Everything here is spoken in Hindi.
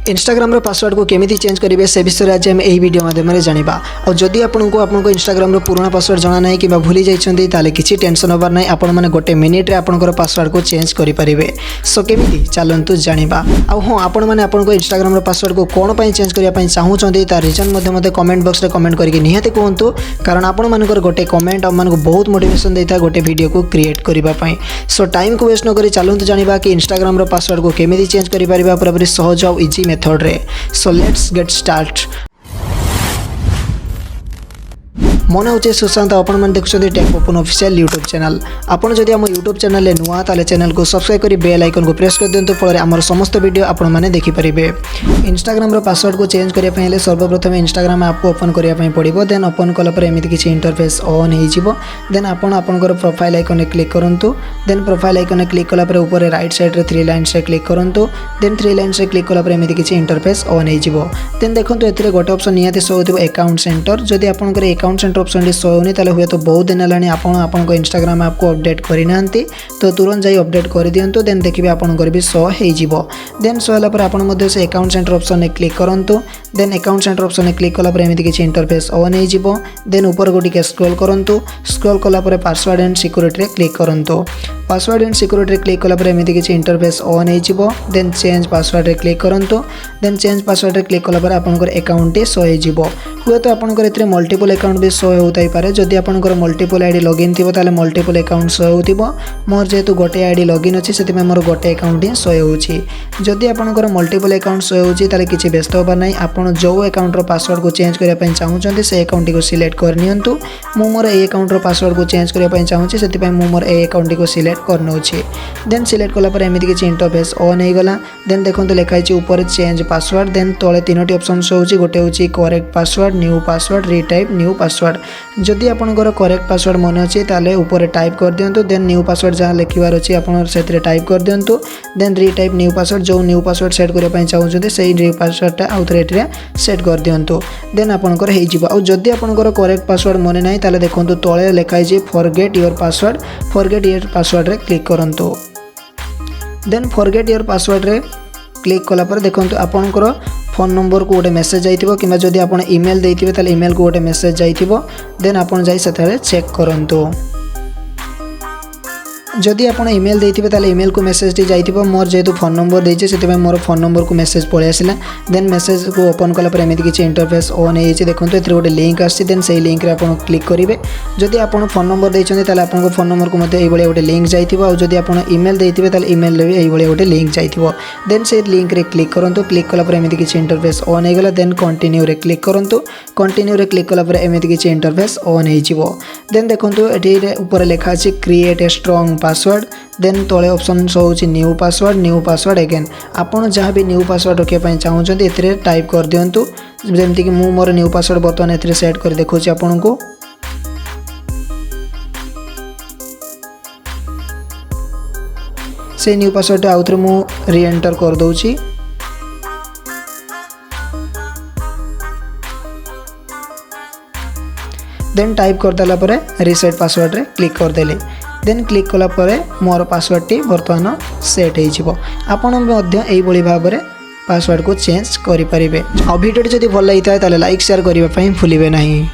इंस्टाग्राम पासवर्ड को केमिति चेंज करेंगे से विषय आज आम यही वीडियो माध्यम जाना। और जदि आपको इंस्टाग्राम पुराना पासवर्ड जना ना कि भूली जाइए किसी टेंशन होबार ना आपण मैंने गोटे मिनिट्रे आपंकर पासवर्ड को चेंज करेंगे। सो केमिति चलतु जाना। हाँ आपण मैंने आपको इंस्टाग्राम पासवर्ड को कौन पर चेंज करने चाहूँगी तार रिजन मत कमेंट बॉक्स में कमेंट करके निहाती कहतु, कारण आपण मानकर गोटे कमेंट आमको बहुत मोटिवेशन देता है गोटे वीडियो को क्रिएट करने। सो टाइम को वेस्ट नक चलतु जाना कि इंस्टाग्राम पासवर्ड को केमिति चेंज करें पूरा सहज और इजी मेथड रे। So let's get start. मन होचे सुशांत, आपण मैंने देखुं tech open official YouTube channel. आपड़ जदि आम यूट्यूब चैनल नुआ ताले चैनल को सब्सक्राइब कर बेल आइकन को प्रेस कर दिंतु, फल आमर समस्त वीडियो आपण मैंने देखिपारे। इंस्टाग्राम पासवर्ड को चेंज करने सर्वप्रथम इंस्टाग्राम ऐप को ओपन करने पड़ो। देन ओपन कलापर एमती किसी इंटरफेस ऑन हो। देन आपंकर प्रोफाइल आइकन क्लिक करूँ। देन प्रोफाइल आइकन क्लिक कलापर ऊपर राइट साइड रे 3 लाइन से क्लिक करूँ। देन 3 लाइन से क्लिक कलापर एमती किसी इंटरफेस ऑन हो। देन देखो ए गोटे ऑप्शन निहाती शो हो अकाउंट सेंटर। जदि आपंकर अकाउंट सेंटर ऑप्शन शो होनी ताले हुए तो बहुत दिन है आपन इंस्टाग्राम ऐप को अपडेट करना तो तुरंत जाई अपडेट कर दिंतु। देन देखिए आपंकर भी शो हो। देन शो होगापर आप से अकाउंट सेंटर ऑप्शन में क्लिक करूँ। देन अकाउंट सेंटर ऑप्शन में क्लिक कलापर एमती किसी इंटरफेस ऑन हो। देन ऊपर गोटे स्क्रॉल करूँ। स्क्रॉल कलापर पासवर्ड एंड सिक्योरिटी क्लिक करूँ। पासवर्ड एंड सिक्योरिटी क्लिक कलापर एमती किसी इंटरफेस ऑन हो। देन चेंज पासवर्ड क्लिक करूँ। देन चेंज पासवर्ड क्लिक कलापर आपंकर अकाउंट शो हो। हुए तो आपंकर ए मल्टीपल अकाउंट भी शो होता पारे। जदि आपंकर मल्टीपल आईडी लॉगिन थी ताले मल्टीपल अकाउंट शो हो। मोर जेहेतु गोटे आईडी लॉगिन अच्छी से मोर गोटे अकाउंट ही शो हो। जदि आपंकर मल्टीपल अकाउंट शो हो किसी व्यस्त होबार ना। आप जो अकाउंटर पासवर्ड को चेंज करने चाहूँगी से अकाउंट को सिलेक्ट करनी। मु मोर ए अकाउंटर पासवर्ड को चेंज करने चाहूँगी से मोर ए अकाउंट को सिलेक्ट करनौ। देन सिलेक्ट कलापर एमती किसी इंटरफेस ऑन हो गला। देन देखो लिखाई ऊपर चेंज पासवर्ड। देन तले 3टी ऑप्शन शो हो। गोटे हूँ correct password, new password, retype new password. जदि आपंकर करेक्ट पासवर्ड मन अच्छे ताले ऊपर टाइप कर दिंतु। देन न्यू पासवर्ड जहाँ लिखार अच्छे आप टाइप कर दिंतु। देन रिटाइप न्यू पासवर्ड जो न्यू पासवर्ड सेट करने चाहूँगी से न्यू पासवर्डटा आउ थे ये सेट कर दिंतु। देन आपंकर हो। जदि आपंकर करेक्ट पासवर्ड मन ना ताले देखो तले लिखाई forget your password. Forget your password रे क्लिक करूँ। देन फॉरगेट योर पासवर्ड रे क्लिक कलापर देखो आपंकर फोन नंबर को गोटे मेसेज जाइथिबो कि जदि आप ईमेल देइथिबे ताले ईमेल को गोटे मेसेज जाइथिबो। देन आपन जाई सेथारे चेक करंतु। जदि आप ईमेल देइथिबे ताले ईमेल को मेसेज टी जाइथिबो। मोर जेहेतु फोन नंबर देइछे सेति मोर फोन नंबर को मेसेज पळे आसिला। देन मेसेज को ओपन कला पर एमिति किछि इंटरफेस ऑन होइछे। देखंतु एथरे गोटे लिंक आछि। देन सेही लिंक रे आपन क्लिक करिवे। जदि आपन फोन नंबर देइछन्ते ताले आपन फोन नंबर को मते एई बळे गोटे लिंक जाइथिबो। और जदि आपन ईमेल देइथिबे ताले ईमेल रे भी एई बळे गोटे लिंक जाइथिबो। देन से लिंक रे क्लिक करंतु। क्लिक कला पर एमिति किछि इंटरफेस ऑन हो गला। देन कंटिन्यू रे क्लिक करंतु। कंटिन्यू रे क्लिक कला पर एमिति किछि इंटरफेस ऑन होइछिबो। देन देखंतु एठी ऊपर लिखा अछि create a strong password. Then तले ऑप्शन शो होची न्यू पासवर्ड अगेन। आपन जहाँ भी न्यू पासवर्ड रखिया चाहूँगी एथिरे टाइप कर दिंतु। जमती कि मु मोर न्यू पासवर्ड बर्तमान एथिरे सेट कर देखौछि आपन को। से न्यू पासवर्ड आउ थे मु री एंटर कर दउछि। देन टाइप कर देला परे रीसेट पासवर्ड रे क्लिक कर देले। देन क्लिक कला परे मोर पासवर्ड टी बर्तमान सेट हो। आपण मध्य एई बळी भाबरे पासवर्ड को चेंज करि परिबे। आ वीडियो जदि भल लगिता ताले लाइक शेयर करिबा पई भूलिबे नाही।